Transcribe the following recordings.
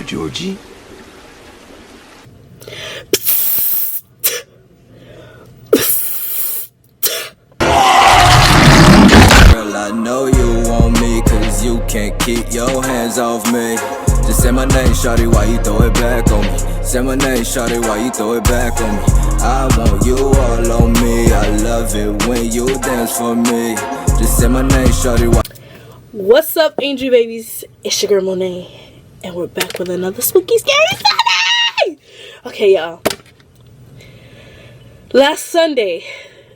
Georgie? Girl, I know you want me, cause you can't keep your hands off me. Just say my name, shawty, why you throw it back on me? Say my name, shawty, why you throw it back on me? I want you all on me. I love it when you dance for me. Just say my name, shawty, why. What's up, Angel Babies? It's your girl Monet, and we're back with another spooky scary Sunday! Okay, y'all. Last Sunday.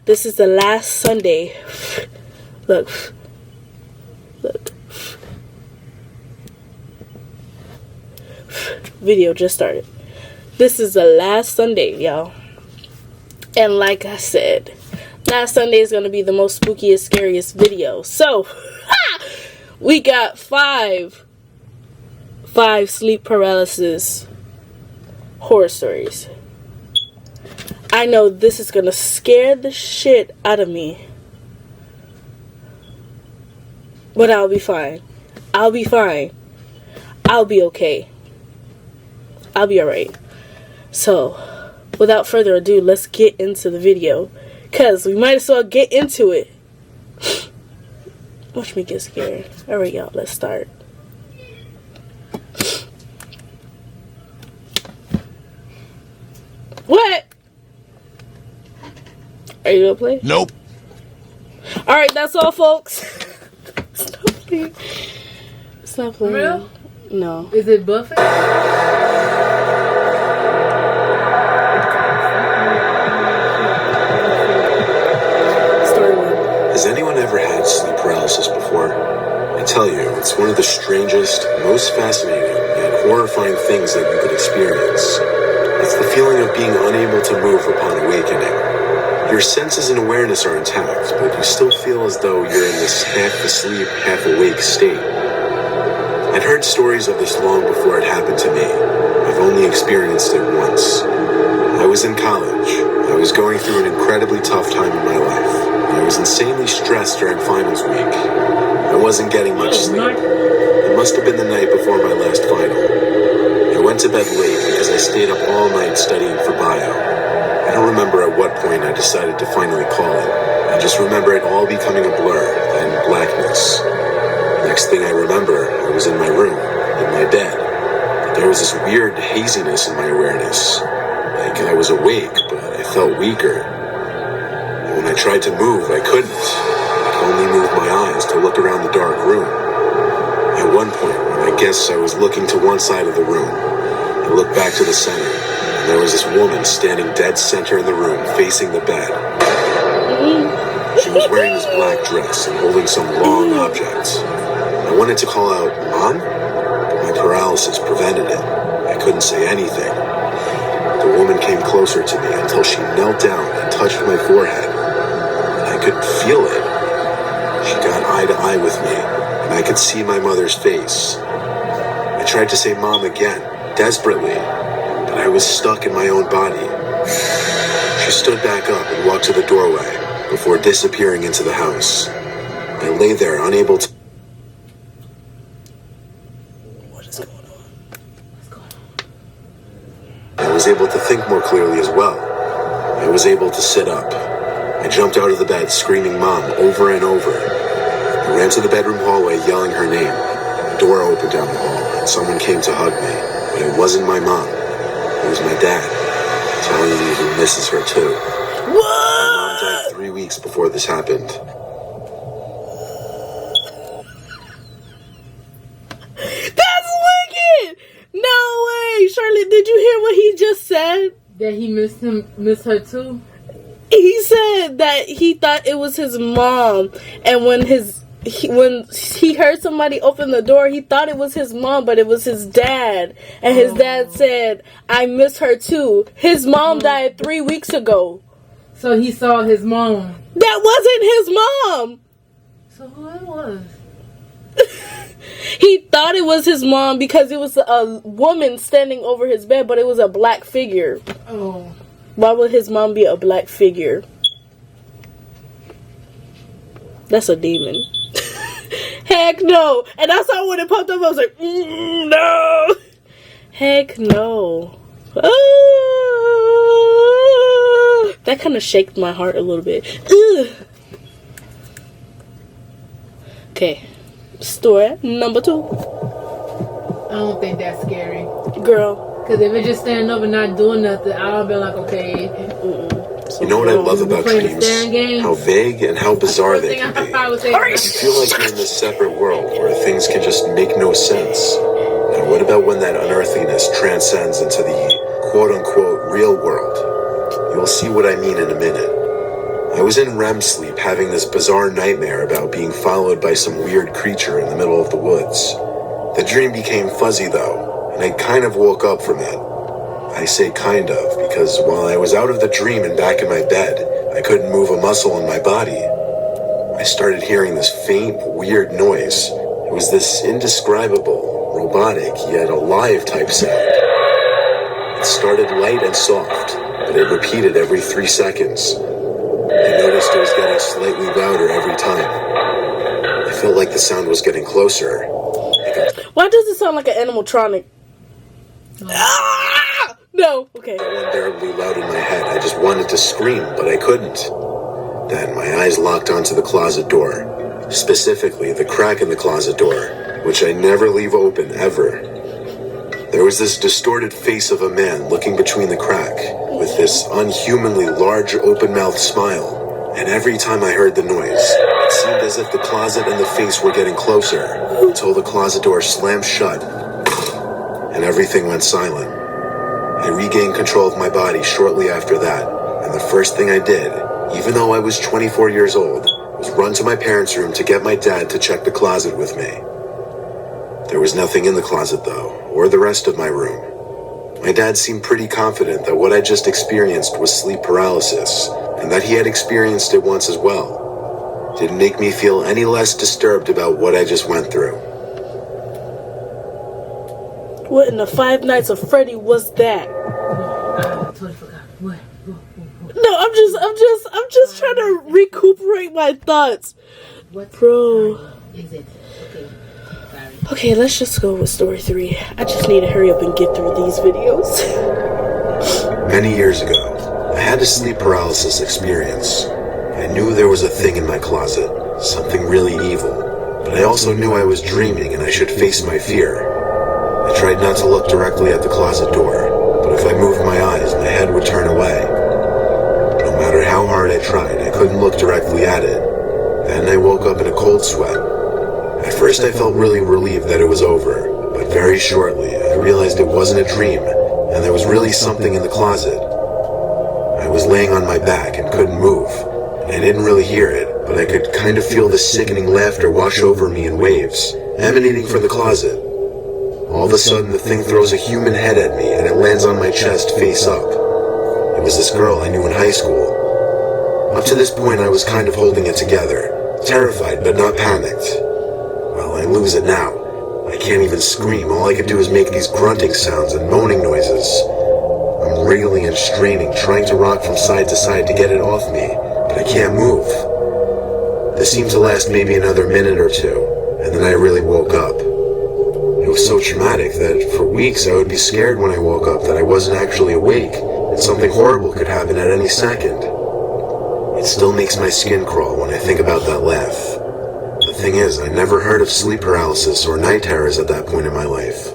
This is the last Sunday. Look. Video just started. This is the last Sunday, y'all. And like I said, last Sunday is going to be the most spookiest, scariest video. So, we got five sleep paralysis horror stories. I know this is going to scare the shit out of me. But I'll be fine. I'll be fine. I'll be okay. I'll be alright. So, without further ado, let's get into the video. Because we might as well get into it. Watch me get scared. Alright, y'all. Let's start. What? Are you gonna play? Nope. Alright, that's all, folks. Stop playing. Stop playing. Real? No. Is it Buffett? Story one. Has anyone ever had sleep paralysis before? I tell you, it's one of the strangest, most fascinating, and horrifying things that you could experience. It's the feeling of being unable to move upon awakening. Your senses and awareness are intact, but you still feel as though you're in this half-asleep, half-awake state. I'd heard stories of this long before it happened to me. I've only experienced it once. I was in college. I was going through an incredibly tough time in my life. I was insanely stressed during finals week. I wasn't getting much sleep. It must have been the night before my last final. I went to bed late because I stayed up all night studying for bio. I don't remember at what point I decided to finally call it. I just remember it all becoming a blur and blackness. Next thing I remember, I was in my room, in my bed. There was this weird haziness in my awareness. Like I was awake, but I felt weaker. And when I tried to move, I couldn't. I could only move my eyes to look around the dark room. At one point, when I guess I was looking to one side of the room, I looked back to the center, and there was this woman standing dead center in the room, facing the bed. She was wearing this black dress and holding some long object. I wanted to call out, "Mom?" but my paralysis prevented it. I couldn't say anything. The woman came closer to me until she knelt down and touched my forehead. And I could feel it. She got eye to eye with me, and I could see my mother's face. I tried to say "Mom" again, desperately, but I was stuck in my own body. She stood back up and walked to the doorway before disappearing into the house. I lay there, unable to... What is going on? I was able to think more clearly as well. I was able to sit up. I jumped out of the bed, screaming "Mom" over and over. I ran to the bedroom hallway, yelling her name. The door opened down the hall, and someone came to hug me. But it wasn't my mom. It was my dad, telling me he misses her too. What? My mom died 3 weeks before this happened. That's wicked! No way! Shirley, did you hear what he just said? That he missed her too? He said that he thought it was his mom, and when he heard somebody open the door, he thought it was his mom, but it was his dad. And his dad said, "I miss her too." His mom died 3 weeks ago. So he saw his mom. That wasn't his mom! So who it was? He thought it was his mom because it was a woman standing over his bed, but it was a black figure. Oh. Why would his mom be a black figure? That's a demon. Heck no. And that's how when it popped up, I was like, no. Heck no. That kind of shaked my heart a little bit. Okay. Story number 2. I don't think that's scary. Girl. Because if it's just standing up and not doing nothing, I'll be like, okay. You know what I love about dreams? How vague and how bizarre they can be. You feel like you're in this separate world where things can just make no sense. Now what about when that unearthliness transcends into the quote-unquote real world? You'll see what I mean in a minute. I was in REM sleep having this bizarre nightmare about being followed by some weird creature in the middle of the woods. The dream became fuzzy though, and I kind of woke up from it. I say kind of, because while I was out of the dream and back in my bed, I couldn't move a muscle in my body. I started hearing this faint, weird noise. It was this indescribable, robotic, yet alive type sound. It started light and soft, but it repeated every 3 seconds. I noticed it was getting slightly louder every time. I felt like the sound was getting closer. Why does it sound like an animatronic? Ah! No. Okay. It went unbearably loud in my head. I just wanted to scream, but I couldn't. Then my eyes locked onto the closet door. Specifically, the crack in the closet door, which I never leave open, ever. There was this distorted face of a man looking between the crack, with this unhumanly large open-mouthed smile. And every time I heard the noise, it seemed as if the closet and the face were getting closer, until the closet door slammed shut, and everything went silent. I regained control of my body shortly after that, and the first thing I did, even though I was 24 years old, was run to my parents' room to get my dad to check the closet with me. There was nothing in the closet though, or the rest of my room. My dad seemed pretty confident that what I just experienced was sleep paralysis, and that he had experienced it once as well. Didn't make me feel any less disturbed about what I just went through. What in the Five Nights of Freddy was that? I totally forgot. What? No, I'm just trying to recuperate my thoughts. What? Bro. Is it? Okay. Sorry. Okay, let's just go with story 3. I just need to hurry up and get through these videos. Many years ago, I had a sleep paralysis experience. I knew there was a thing in my closet, something really evil, but I also knew I was dreaming and I should face my fear. I tried not to look directly at the closet door, but if I moved my eyes, my head would turn away. No matter how hard I tried, I couldn't look directly at it. Then I woke up in a cold sweat. At first I felt really relieved that it was over, but very shortly I realized it wasn't a dream, and there was really something in the closet. I was laying on my back and couldn't move. I didn't really hear it, but I could kind of feel the sickening laughter wash over me in waves, emanating from the closet. All of a sudden, the thing throws a human head at me, and it lands on my chest face up. It was this girl I knew in high school. Up to this point, I was kind of holding it together, terrified but not panicked. Well, I lose it now. I can't even scream. All I could do is make these grunting sounds and moaning noises. I'm wriggling and straining, trying to rock from side to side to get it off me, but I can't move. This seemed to last maybe another minute or two, and then I really woke up. It was so traumatic that for weeks I would be scared when I woke up that I wasn't actually awake, and something horrible could happen at any second. It still makes my skin crawl when I think about that laugh. The thing is, I never heard of sleep paralysis or night terrors at that point in my life.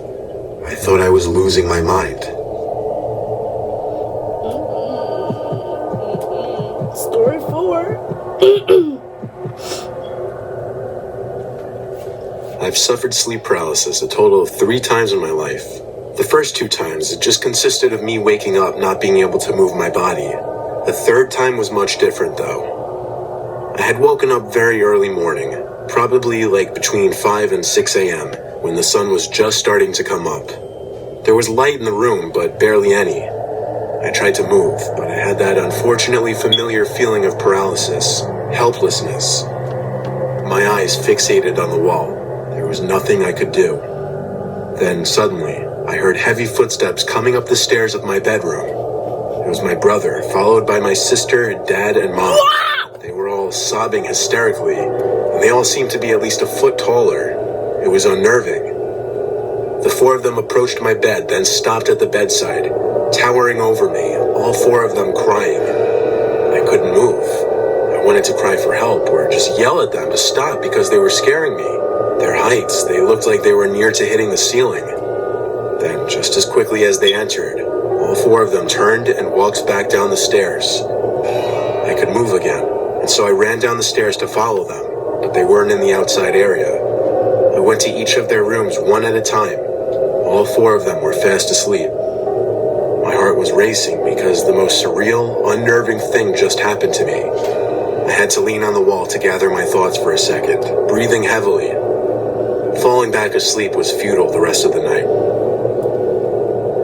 I thought I was losing my mind. Story 4. I've suffered sleep paralysis a total of 3 times in my life. The first 2 times, it just consisted of me waking up not being able to move my body. The third time was much different though. I had woken up very early morning, probably like between 5 and 6 a.m. when the sun was just starting to come up. There was light in the room, but barely any. I tried to move, but I had that unfortunately familiar feeling of paralysis, helplessness. My eyes fixated on the wall. There was nothing I could do. Then suddenly, I heard heavy footsteps coming up the stairs of my bedroom. It was my brother, followed by my sister, dad, and mom. They were all sobbing hysterically, and they all seemed to be at least a foot taller. It was unnerving. The 4 of them approached my bed, then stopped at the bedside, towering over me, all 4 of them crying. I couldn't move. I wanted to cry for help or just yell at them to stop because they were scaring me. Their heights, they looked like they were near to hitting the ceiling. Then, just as quickly as they entered, all 4 of them turned and walked back down the stairs. I could move again, and so I ran down the stairs to follow them, but they weren't in the outside area. I went to each of their rooms one at a time. All 4 of them were fast asleep. My heart was racing because the most surreal, unnerving thing just happened to me. I had to lean on the wall to gather my thoughts for a second, breathing heavily. Falling back asleep was futile the rest of the night.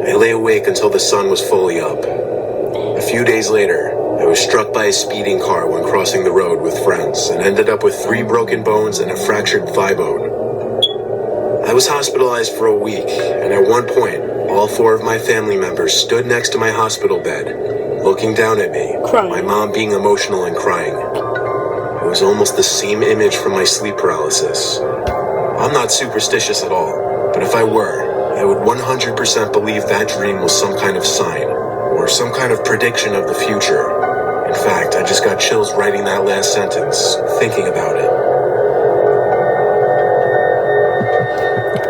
I lay awake until the sun was fully up. A few days later, I was struck by a speeding car when crossing the road with friends and ended up with 3 broken bones and a fractured thigh bone. I was hospitalized for a week, and at one point, all 4 of my family members stood next to my hospital bed, looking down at me, crying. My mom being emotional and crying. It was almost the same image from my sleep paralysis. I'm not superstitious at all, but if I were, I would 100% believe that dream was some kind of sign, or some kind of prediction of the future. In fact, I just got chills writing that last sentence, thinking about it.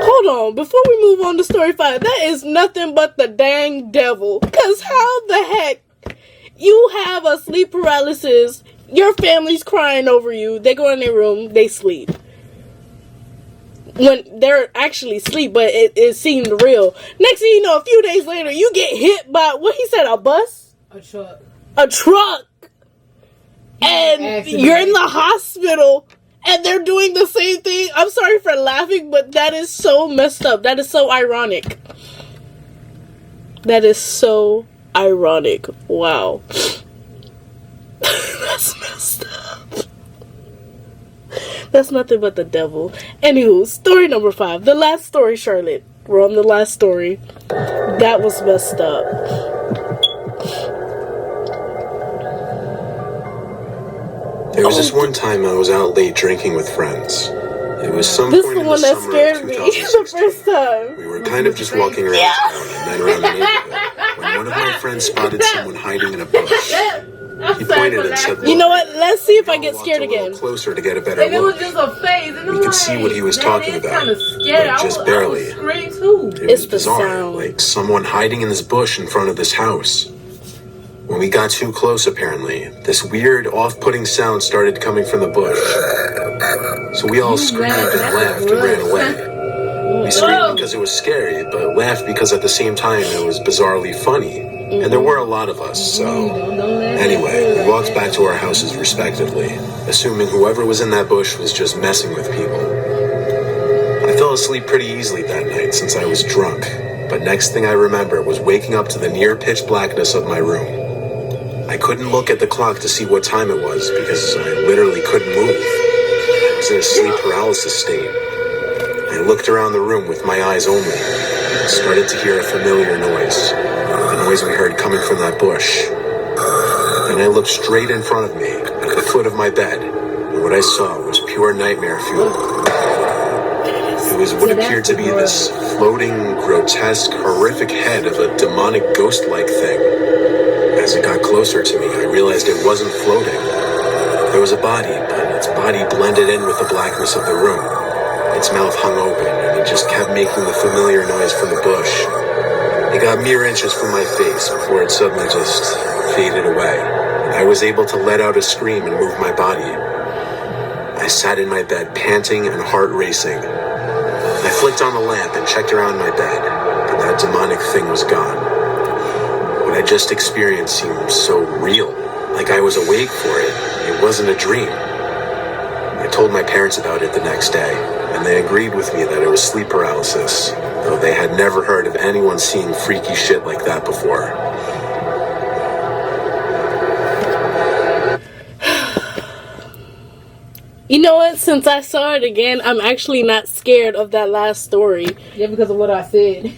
Hold on, before we move on to story 5, that is nothing but the dang devil. Because how the heck you have a sleep paralysis, your family's crying over you, they go in their room, they sleep. When they're actually asleep, but it seemed real. Next thing you know, a few days later, you get hit by, what he said, a bus? A truck. A truck. And you're in the hospital. And they're doing the same thing. I'm sorry for laughing, but that is so messed up. That is so ironic. That is so ironic. Wow. That's messed up. That's nothing but the devil. Anywho, story number 5. The last story, Charlotte. We're on the last story. That was messed up. There was this one time I was out late drinking with friends. It was some This point is the in the one that summer scared of me 2016. the first time. We were kind of just walking around town and then around the neighborhood when one of my friends spotted someone hiding in a bush. He pointed and said, "Look." You know what? Let's see if I get walked scared a little again. closer to get a better And it was look. just a phase. And We could see what he was talking about, but just barely. I was screaming too. It It's was the bizarre, sound. like someone hiding in this bush in front of this house. When we got too close, apparently, this weird, off-putting sound started coming from the bush. So we all screamed and laughed and ran away. We screamed because it was scary, but laughed because at the same time it was bizarrely funny. And there were a lot of us, so... Anyway, we walked back to our houses respectively, assuming whoever was in that bush was just messing with people. I fell asleep pretty easily that night since I was drunk, but next thing I remember was waking up to the near pitch blackness of my room. I couldn't look at the clock to see what time it was because I literally couldn't move. I was in a sleep paralysis state. I looked around the room with my eyes only and started to hear a familiar noise. The noise we heard coming from that bush. Then I looked straight in front of me, at the foot of my bed, and what I saw was pure nightmare fuel. It was what appeared to be this floating, grotesque, horrific head of a demonic ghost-like thing. As it got closer to me, I realized it wasn't floating. There was a body, but its body blended in with the blackness of the room. Its mouth hung open, and it just kept making the familiar noise from the bush. It got mere inches from my face before it suddenly just faded away. I was able to let out a scream and move my body. I sat in my bed, panting and heart racing. I flicked on the lamp and checked around my bed, but that demonic thing was gone. What I just experienced seemed so real, like I was awake for it. It wasn't a dream. I told my parents about it the next day, and they agreed with me that it was sleep paralysis, though they had never heard of anyone seeing freaky shit like that before. You know what? Since I saw it again, I'm actually not scared of that last story. Yeah, because of what I said.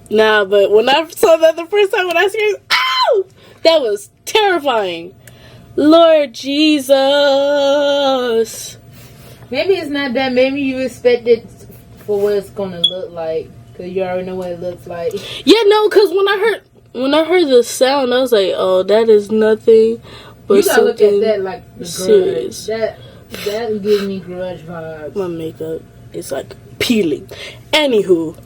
Nah, but when I saw that the first time, when I screamed, ow! That was terrifying. Lord Jesus. Maybe it's not that. Maybe you expect it for what it's gonna look like, cause you already know what it looks like. Yeah, no, cause when I heard the sound, I was like, oh, that is nothing but You gotta look at something that like the Grudge. serious. That gives me Grudge vibes. My makeup is like peeling. Anywho,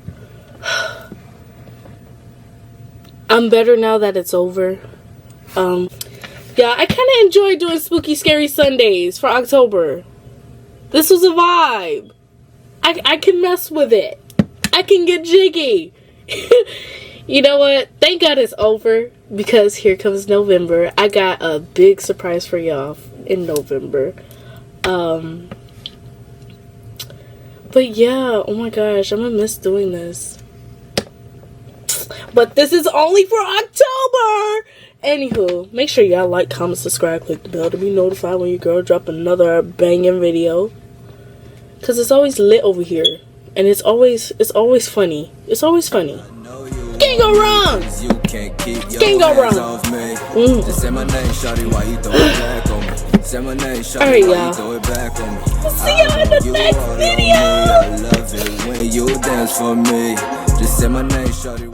I'm better now that it's over. Yeah, I kind of enjoy doing spooky, scary Sundays for October. This was a vibe. I can mess with it. I can get jiggy. You know what? Thank God it's over, because here comes November. I got a big surprise for y'all in November. But yeah, oh my gosh, I'm gonna miss doing this. But this is only for October! Anywho, make sure y'all like, comment, subscribe, click the bell to be notified when your girl drop another banging video. Cause it's always lit over here. And it's always funny. It's always funny. Can't go wrong! Can't go wrong! Alright, y'all. See y'all in the next video! You dance for me. Just say my name, shawty.